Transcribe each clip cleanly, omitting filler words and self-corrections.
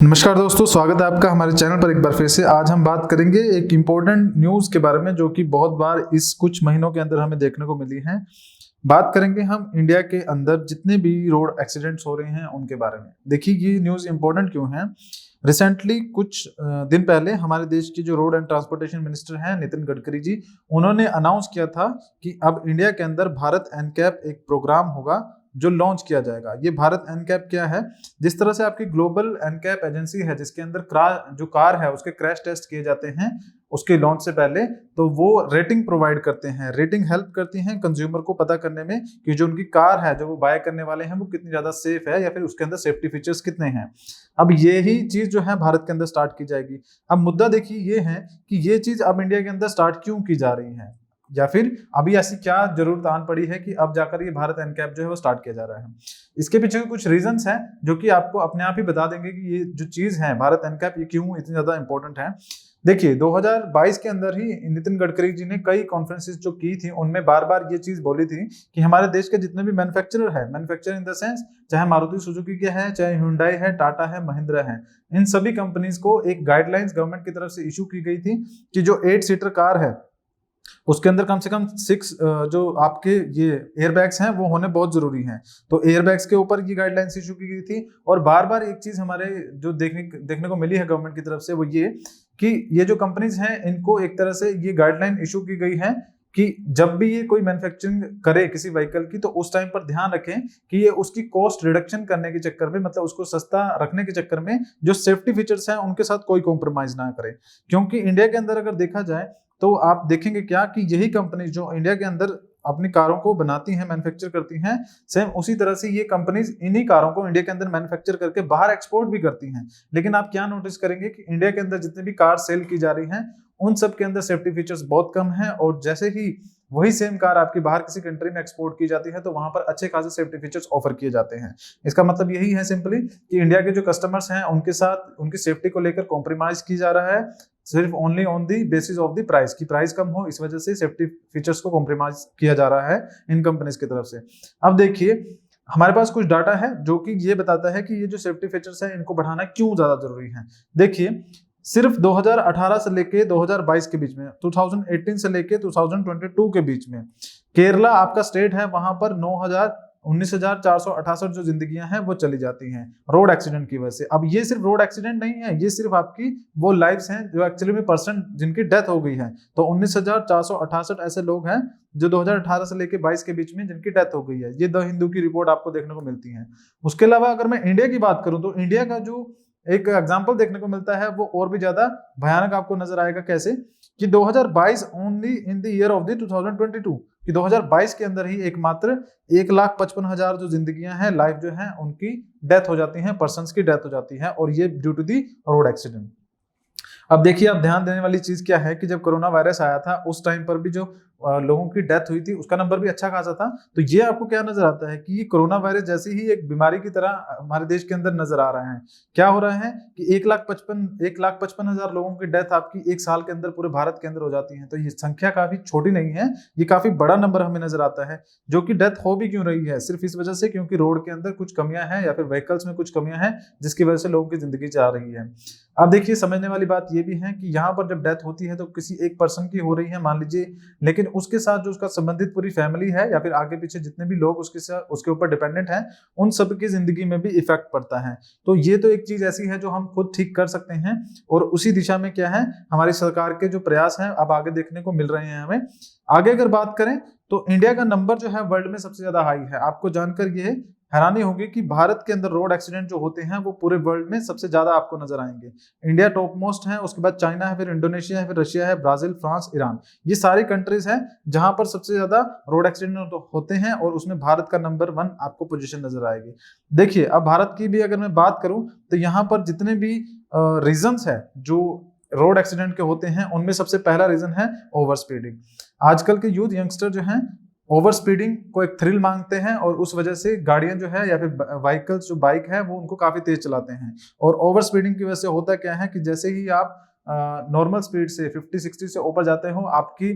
नमस्कार दोस्तों, स्वागत है आपका हमारे चैनल पर एक बार फिर से। आज हम बात करेंगे एक इम्पोर्टेंट न्यूज़ के बारे में जो कि बहुत बार इस कुछ महीनों के अंदर हमें देखने को मिली है। बात करेंगे हम इंडिया के अंदर जितने भी रोड एक्सीडेंट्स हो रहे हैं उनके बारे में। देखिए ये न्यूज़ इम्पोर्टेंट क्यों है। रिसेंटली कुछ दिन पहले हमारे देश के जो रोड एंड ट्रांसपोर्टेशन मिनिस्टर हैं नितिन गडकरी जी, उन्होंने अनाउंस किया था कि अब इंडिया के अंदर भारत एनकैप एक प्रोग्राम होगा जो लॉन्च किया जाएगा। ये भारत एनकैप क्या है? जिस तरह से आपकी ग्लोबल एनकैप एजेंसी है जिसके अंदर जो कार है उसके क्रैश टेस्ट किए जाते हैं उसके लॉन्च से पहले, तो वो रेटिंग प्रोवाइड करते हैं। रेटिंग हेल्प करती हैं कंज्यूमर को पता करने में कि जो उनकी कार है जो वो बाय करने वाले हैं वो कितनी ज्यादा सेफ है या फिर उसके अंदर सेफ्टी फीचर्स कितने हैं। अब ये ही चीज जो है भारत के अंदर स्टार्ट की जाएगी। अब मुद्दा देखिए ये है कि ये चीज अब इंडिया के अंदर स्टार्ट क्यों की जा रही है, या फिर अभी ऐसी क्या जरूरत आन पड़ी है कि अब जाकर ये भारत एनकैप जो है वो स्टार्ट किया जा रहा है। इसके पीछे कुछ रीजंस हैं जो कि आपको अपने आप ही बता देंगे कि ये जो चीज है भारत एनकैप ये क्यों इतनी ज्यादा इंपॉर्टेंट है। देखिए 2022 के अंदर ही नितिन गडकरी जी ने कई कॉन्फ्रेंसेस जो की थी उनमें बार बार ये चीज बोली थी कि हमारे देश के जितने भी मैन्युफैक्चरर है, मैन्युफैक्चर इन द सेंस चाहे मारुति सुजुकी के हैं, चाहे हुंडई है, टाटा है, महिंद्रा है, इन सभी कंपनीज को एक गाइडलाइंस गवर्नमेंट की तरफ से इशू की गई थी कि जो 8 सीटर कार है उसके अंदर कम से कम 6 जो आपके ये एयरबैग्स हैं वो होने बहुत जरूरी हैं। तो एयरबैग्स के ऊपर ये गाइडलाइंस इशू की गई थी। और बार बार एक चीज हमारे जो देखने को मिली है गवर्नमेंट की तरफ से वो ये कि ये जो कंपनीज हैं इनको एक तरह से ये गाइडलाइन इशू की गई है कि जब भी ये कोई मैन्युफैक्चरिंग करे किसी व्हीकल की तो उस टाइम पर ध्यान रखें कि ये उसकी कॉस्ट रिडक्शन करने के चक्कर में, मतलब उसको सस्ता रखने के चक्कर में जो सेफ्टी फीचर्स हैं उनके साथ कोई कॉम्प्रोमाइज ना करें। क्योंकि इंडिया के अंदर अगर देखा जाए तो आप देखेंगे क्या कि यही कंपनी जो इंडिया के अंदर अपनी कारों को बनाती हैं, मैन्युफैक्चर करती हैं, सेम उसी तरह से ये कंपनीज इन्हीं कारों को इंडिया के अंदर मैन्युफैक्चर करके बाहर एक्सपोर्ट भी करती हैं। लेकिन आप क्या नोटिस करेंगे कि इंडिया के अंदर जितनी भी कार सेल की जा रही हैं उन सब के अंदर सेफ्टी फीचर्स बहुत कम है। और जैसे ही वही सेम कार आपकी बाहर किसी कंट्री में एक्सपोर्ट की जाती है तो वहां पर अच्छे खासे सेफ्टी फीचर्स ऑफर किए जाते हैं। इसका मतलब यही है सिंपली कि इंडिया के जो कस्टमर्स हैं उनके साथ उनकी सेफ्टी को लेकर कॉम्प्रोमाइज की जा रहा है सिर्फ only on the basis of the price, की प्राइस कम हो इस वजह से सेफ्टी फीचर्स को कॉम्प्रोमाइज किया जा रहा है इन कंपनीज की तरफ से। अब देखिए हमारे पास कुछ डाटा है जो कि ये बताता है कि ये जो सेफ्टी फीचर्स है इनको बढ़ाना क्यों ज्यादा जरूरी है। देखिए सिर्फ 2018 से लेके 2022 के बीच में, 2018 से लेके 2022 के बीच में केरला आपका स्टेट है, वहां पर 19,468 जो जिंदगियां हैं वो चली जाती हैं रोड एक्सीडेंट की वजह से। अब ये सिर्फ रोड एक्सीडेंट नहीं है, ये सिर्फ आपकी वो लाइव्स हैं जो एक्चुअली में परसेंट जिनकी डेथ हो गई है। तो 19,468 ऐसे लोग हैं जो 2018 से लेके 22 के बीच में जिनकी डेथ हो गई है। ये द हिंदू की रिपोर्ट आपको देखने को मिलती है। उसके अलावा अगर मैं इंडिया की बात करूं तो इंडिया का जो एक एग्जाम्पल देखने को मिलता है वो और भी ज्यादा भयानक आपको नजर आएगा। कैसे कि 2022 only in the year of the 2022 कि 2022 के अंदर ही एकमात्र 1,55,000 जो जिंदगियां हैं, लाइफ जो है उनकी डेथ हो जाती हैं, पर्सन्स की डेथ हो जाती है, और ये due to the road accident. अब देखिए आप ध्यान देने वाली चीज क्या है कि जब कोरोना वायरस आया था उस टाइम पर भी जो लोगों की डेथ हुई थी उसका नंबर भी अच्छा खासा था। तो ये आपको क्या नजर आता है कि ये कोरोना वायरस जैसी ही एक बीमारी की तरह हमारे देश के अंदर नजर आ रहा है। क्या हो रहा है कि 1,55,000 लोगों की डेथ आपकी एक साल के अंदर पूरे भारत के अंदर हो जाती है। तो ये संख्या काफी छोटी नहीं है, ये काफी बड़ा नंबर हमें नजर आता है। जो कि डेथ हो भी क्यों रही है, सिर्फ इस वजह से क्योंकि रोड के अंदर कुछ कमियां हैं या फिर व्हीकल्स में कुछ कमियां हैं जिसकी वजह से लोगों की जिंदगी जा रही है। अब देखिए समझने वाली बात यह भी है कि यहाँ पर जब डेथ होती है तो किसी एक पर्सन की हो रही है मान लीजिए, लेकिन उसके साथ जो उसका संबंधित पूरी फैमिली है या फिर आगे पीछे जितने भी लोग उसके ऊपर डिपेंडेंट हैं उन सब की जिंदगी में भी इफेक्ट पड़ता है। तो ये तो एक चीज ऐसी है जो हम खुद ठीक कर सकते हैं, और उसी दिशा में क्या है हमारी सरकार के जो प्रयास हैं अब आगे देखने को मिल रहे हैं हमें। आगे अगर बात करें तो इंडिया का नंबर जो है वर्ल्ड में सबसे ज्यादा हाई है। आपको जानकर ये हैरानी होगी कि भारत के अंदर रोड एक्सीडेंट जो होते हैं वो पूरे वर्ल्ड में सबसे ज्यादा आपको नजर आएंगे। इंडिया टॉप मोस्ट है, उसके बाद चाइना है, फिर इंडोनेशिया है, फिर रशिया है, ब्राजील, फ्रांस, ईरान, ये सारी कंट्रीज हैं जहां पर सबसे ज्यादा रोड एक्सीडेंट होते हैं, और उसमें भारत का नंबर 1 आपको पोजीशन नजर आएगी। देखिए अब भारत की भी अगर मैं बात करूं तो यहाँ पर जितने भी रीजंस है जो रोड एक्सीडेंट के होते हैं उनमें सबसे पहला रीजन है ओवर स्पीडिंग। आजकल के यूथ यंगस्टर जो हैं ओवर स्पीडिंग को एक थ्रिल मांगते हैं, और उस वजह से गाड़ियां जो है या फिर व्हीकल्स जो बाइक है वो उनको काफी तेज चलाते हैं। और ओवर स्पीडिंग की वजह से होता क्या है कि जैसे ही आप नॉर्मल स्पीड से 50-60 से ऊपर जाते हो आपकी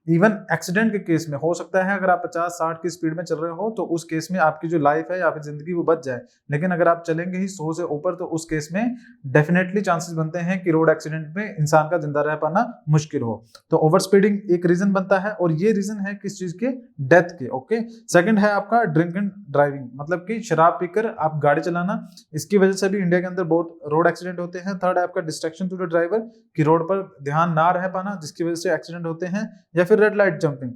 इवन एक्सीडेंट के केस में हो सकता है अगर आप 50-60 की स्पीड में चल रहे हो तो उस केस में आपकी जो लाइफ है या फिर जिंदगी वो बच जाए, लेकिन अगर आप चलेंगे ही 100 से ऊपर तो उस केस में डेफिनेटली चांसेस बनते हैं कि रोड एक्सीडेंट में इंसान का जिंदा रह पाना मुश्किल हो। तो ओवर स्पीडिंग एक रीजन बनता है और ये रीजन है किस चीज के, डेथ के। ओके, सेकंड है आपका ड्रिंक एंड ड्राइविंग, मतलब कि शराब पीकर आप गाड़ी चलाना, इसकी वजह से भी इंडिया के अंदर बहुत रोड एक्सीडेंट होते हैं। थर्ड है आपका डिस्ट्रैक्शन टू द ड्राइवर, कि रोड पर ध्यान ना रह पाना जिसकी वजह से एक्सीडेंट होते हैं। या फिर रेड लाइट जंपिंग,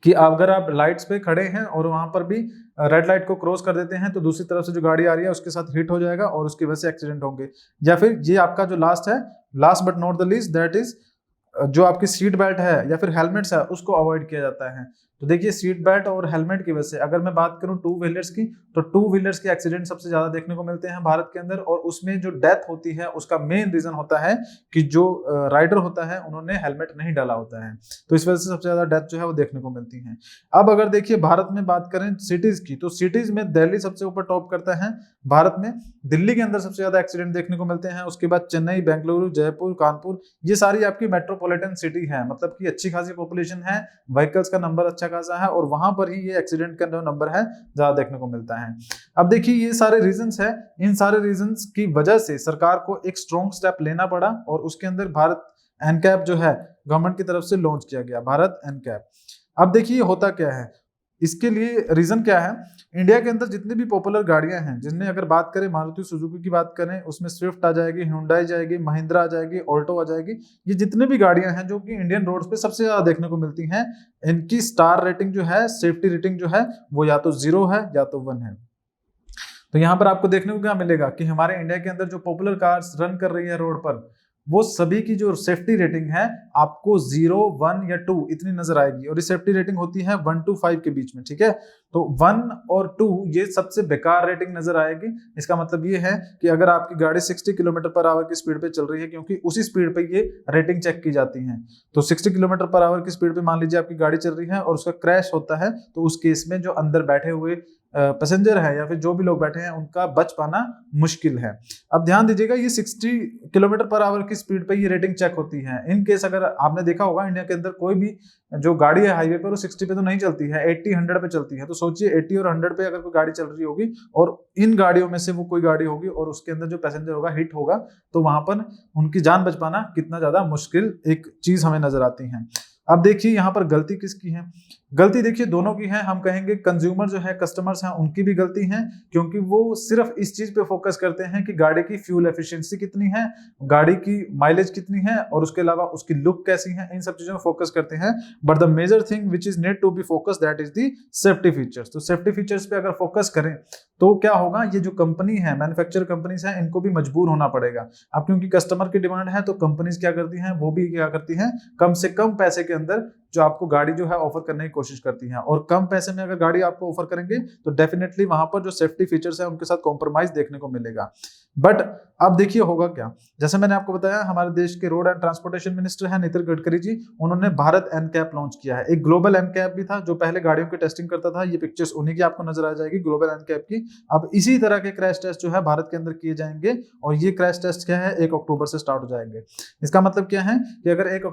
कि अगर आप लाइट्स पे खड़े हैं और वहां पर भी रेड लाइट को क्रॉस कर देते हैं तो दूसरी तरफ से जो गाड़ी आ रही है उसके साथ हिट हो जाएगा और उसकी वजह से एक्सीडेंट होंगे। या फिर ये आपका जो लास्ट है, last but not the least, that is जो आपकी सीट बेल्ट है या फिर हेलमेट्स है उसको अवॉइड किया जाता है। तो देखिए सीट बेल्ट और हेलमेट की वजह से अगर मैं बात करूं टू व्हीलर्स की, तो टू व्हीलर्स के एक्सीडेंट सबसे ज्यादा देखने को मिलते हैं भारत के अंदर, और उसमें जो डेथ होती है उसका मेन रीजन होता है कि जो राइडर होता है उन्होंने हेलमेट नहीं डाला होता है, तो इस वजह से सबसे ज्यादा डेथ जो है वो देखने को मिलती है। अब अगर देखिए भारत में बात करें सिटीज की, तो सिटीज में दिल्ली सबसे ऊपर टॉप करता है भारत में। दिल्ली के अंदर सबसे ज्यादा एक्सीडेंट देखने को मिलते हैं, उसके बाद चेन्नई, बेंगलुरु, जयपुर, कानपुर, ये सारी आपकी मेट्रोपॉलिटन सिटी है, मतलब कि अच्छी खासी पॉपुलेशन है, व्हीकल्स का नंबर अच्छा खासा है और वहां पर ही ये एक्सीडेंट का जो नंबर है ज्यादा देखने को मिलता है। अब देखिए ये सारे रीजंस है, इन सारे रीजंस की वजह से सरकार को एक स्ट्रॉन्ग स्टेप लेना पड़ा और उसके अंदर भारत एनकैप जो है गवर्नमेंट की तरफ से लॉन्च किया गया, भारत एनकैप। अब देखिए होता क्या है, इसके लिए रीजन क्या है, इंडिया के अंदर जितनी भी पॉपुलर गाड़ियां हैं, जिनमें अगर बात करें मारुति सुजुकी की बात करें, उसमें स्विफ्ट आ जाएगी, हुंडई जाएगी, महिंद्रा आ जाएगी, ऑल्टो आ जाएगी, ये जितने भी गाड़ियां हैं जो कि इंडियन रोड्स पे सबसे ज्यादा देखने को मिलती हैं, इनकी स्टार रेटिंग जो है, सेफ्टी रेटिंग जो है वो या तो 0 है या तो 1 है। तो यहाँ पर आपको देखने को क्या मिलेगा कि हमारे इंडिया के अंदर जो पॉपुलर कार्स रन कर रही है रोड पर, वो सभी की जो सेफ्टी रेटिंग है आपको 0, 1 या 2 इतनी नजर आएगी, और ये सेफ्टी रेटिंग होती है 1 to 5 के बीच में, ठीक है। तो 1 और 2 ये सबसे बेकार रेटिंग नजर आएगी। इसका मतलब ये है कि अगर आपकी गाड़ी 60 किलोमीटर पर आवर की स्पीड पे चल रही है, क्योंकि उसी स्पीड पे ये रेटिंग चेक की जाती है, तो 60 किलोमीटर पर आवर की स्पीड पे मान लीजिए आपकी गाड़ी चल रही है और उसका क्रैश होता है, तो उस केस में जो अंदर बैठे हुए पैसेंजर है या फिर जो भी लोग बैठे हैं उनका बच पाना मुश्किल है। अब ध्यान दीजिएगा ये 60 किलोमीटर पर आवर की स्पीड पे ये रेटिंग चेक होती है। इन केस अगर आपने देखा होगा इंडिया के अंदर कोई भी जो गाड़ी है हाईवे पर वो 60 पे तो नहीं चलती है, 80, 100 पे चलती है। तो सोचिए 80 और 100 पे अगर कोई गाड़ी चल रही होगी और इन गाड़ियों में से वो कोई गाड़ी होगी और उसके अंदर जो पैसेंजर होगा हिट होगा, तो वहां पर उनकी जान बच पाना कितना ज्यादा मुश्किल एक चीज हमें नजर आती है। अब देखिए यहाँ पर गलती किसकी है, गलती देखिए दोनों की है। हम कहेंगे कंज्यूमर जो है, कस्टमर्स हैं, उनकी भी गलती है, क्योंकि वो सिर्फ इस चीज पे फोकस करते हैं कि गाड़ी की फ्यूल एफिशिएंसी कितनी है, गाड़ी की माइलेज कितनी है और उसके अलावा उसकी लुक कैसी है, इन सब चीजों में फोकस करते हैं। But the major thing which is need to be focus, that is the safety features. तो सेफ्टी फीचर्स पे अगर फोकस करें तो क्या होगा, ये जो कंपनी है, मैन्युफैक्चर कंपनीज हैं, इनको भी मजबूर होना पड़ेगा। अब क्योंकि कस्टमर की डिमांड है तो कंपनीज क्या करती हैं, वो भी क्या करती हैं, कम से कम पैसे के अंदर जो आपको गाड़ी जो है ऑफर करने की कोशिश करती हैं, और कम पैसे में अगर गाड़ी आपको ऑफर करेंगे तो डेफिनेटली वहां पर जो सेफ्टी फीचर्स है उनके साथ कॉम्प्रोमाइज देखने को मिलेगा। बट अब देखिए होगा क्या, जैसे मैंने आपको बताया हमारे देश के रोड एंड ट्रांसपोर्टेशन मिनिस्टर है नितिन गडकरी जी, उन्होंने भारत एनकैप लॉन्च किया है। एक ग्लोबल एनकैप भी था जो पहले गाड़ियों की टेस्टिंग करता था, ये पिक्चर्स उन्हीं की आपको नजर आ जाएगी ग्लोबल एनकैप की। अब इसी तरह के क्रैश टेस्ट जो है भारत के अंदर किए जाएंगे, और ये क्रैश टेस्ट क्या है, 1 अक्टूबर से स्टार्ट हो जाएंगे। इसका मतलब क्या है कि अगर 1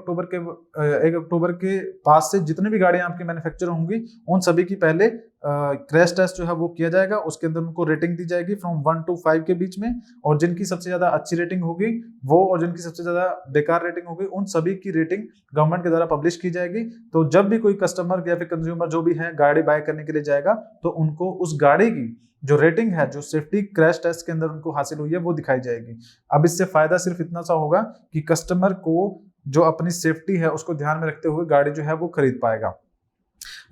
अक्टूबर के पास से जितनी भी गाड़ियां आपकी मैन्युफैक्चर होंगी उन सभी की पहले क्रैश टेस्ट जो है वो किया जाएगा, उसके अंदर उनको रेटिंग दी जाएगी फ्रॉम 1 to 5 के बीच में, और जिनकी सबसे ज्यादा अच्छी रेटिंग होगी वो, और जिनकी सबसे ज्यादा बेकार रेटिंग होगी उन सभी की रेटिंग गवर्नमेंट के द्वारा पब्लिश की जाएगी। तो जब भी कोई कस्टमर या फिर कंज्यूमर जो भी है गाड़ी बाय करने के लिए जाएगा तो उनको उस गाड़ी की जो रेटिंग है, जो सेफ्टी क्रैश टेस्ट के अंदर उनको हासिल हुई है, वो दिखाई जाएगी। अब इससे फायदा सिर्फ इतना सा होगा कि कस्टमर को जो अपनी सेफ्टी है उसको ध्यान में रखते हुए गाड़ी जो है वो खरीद पाएगा।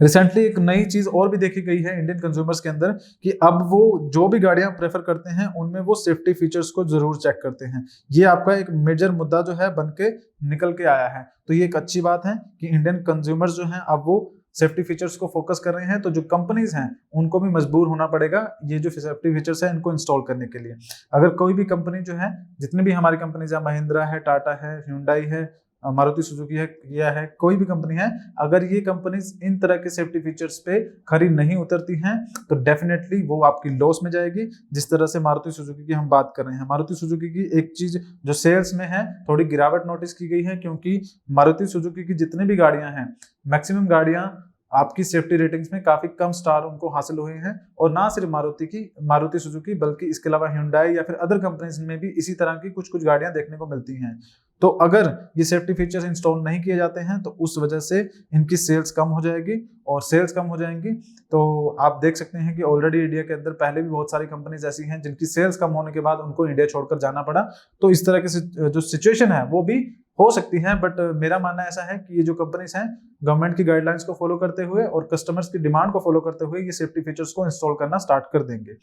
रिसेंटली एक नई चीज और भी देखी गई है इंडियन कंज्यूमर्स के अंदर कि अब वो जो भी गाड़ियां प्रेफर करते हैं उनमें वो सेफ्टी फीचर्स को जरूर चेक करते हैं। ये आपका एक मेजर मुद्दा जो है बन के निकल के आया है, तो ये एक अच्छी बात है कि इंडियन कंज्यूमर्स जो हैं अब वो सेफ्टी फीचर्स को फोकस कर रहे हैं। तो जो कंपनीज हैं उनको भी मजबूर होना पड़ेगा ये जो सेफ्टी फीचर्स है इनको इंस्टॉल करने के लिए। अगर कोई भी कंपनी जो है, जितनी भी हमारी कंपनीज है, महिंद्रा है, टाटा है, ह्यूंडई है, मारुति सुजुकी है, किया है, कोई भी कंपनी है, अगर ये कंपनीज इन तरह के सेफ्टी फीचर्स पे खरी नहीं उतरती हैं तो डेफिनेटली वो आपकी लॉस में जाएगी। जिस तरह से मारुति सुजुकी की हम बात कर रहे हैं, मारुति सुजुकी की एक चीज जो सेल्स में है थोड़ी गिरावट नोटिस की गई है, क्योंकि मारुति सुजुकी की जितनी भी गाड़ियां हैं, मैक्सिमम गाड़ियां आपकी सेफ्टी रेटिंग्स में काफी कम स्टार उनको हासिल हुए हैं। और ना सिर्फ मारुति सुजुकी बल्कि इसके अलावा Hyundai या फिर अदर कंपनीज में भी इसी तरह की कुछ कुछ गाड़ियां देखने को मिलती हैं। तो अगर ये सेफ्टी फीचर्स इंस्टॉल नहीं किए जाते हैं तो उस वजह से इनकी सेल्स कम हो जाएगी, और सेल्स कम हो जाएंगी तो आप देख सकते हैं कि ऑलरेडी इंडिया के अंदर पहले भी बहुत सारी कंपनीज ऐसी हैं जिनकी सेल्स कम होने के बाद उनको इंडिया छोड़कर जाना पड़ा। तो इस तरह की जो सिचुएशन है वो भी हो सकती है, बट मेरा मानना ऐसा है कि ये जो कंपनीज हैं गवर्नमेंट की गाइडलाइंस को फॉलो करते हुए और कस्टमर्स की डिमांड को फॉलो करते हुए ये सेफ्टी फीचर्स को इंस्टॉल करना स्टार्ट कर देंगे।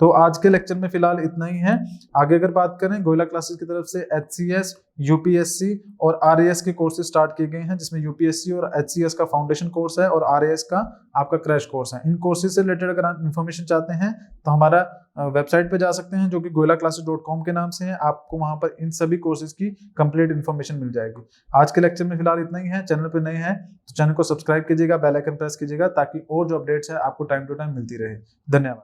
तो आज के लेक्चर में फिलहाल इतना ही है। आगे अगर बात करें, गोयला क्लासेस की तरफ से HCS, UPSC और RAS के कोर्सेज स्टार्ट किए गए हैं, जिसमें UPSC और HCS का फाउंडेशन कोर्स है और RAS का आपका क्रैश कोर्स है। इन कोर्सेज से रिलेटेड अगर आप इन्फॉर्मेशन चाहते हैं तो हमारा वेबसाइट पे जा सकते हैं जो कि goilaclasses.com के नाम से है। आपको वहां पर इन सभी कोर्सेज की कंप्लीट इन्फॉर्मेशन मिल जाएगी। आज के लेक्चर में फिलहाल इतना ही है। चैनल पर नए हैं तो चैनल को सब्सक्राइब कीजिएगा, बेल आइकन प्रेस कीजिएगा ताकि और जो अपडेट्स है आपको टाइम टू टाइम मिलती रहे। धन्यवाद।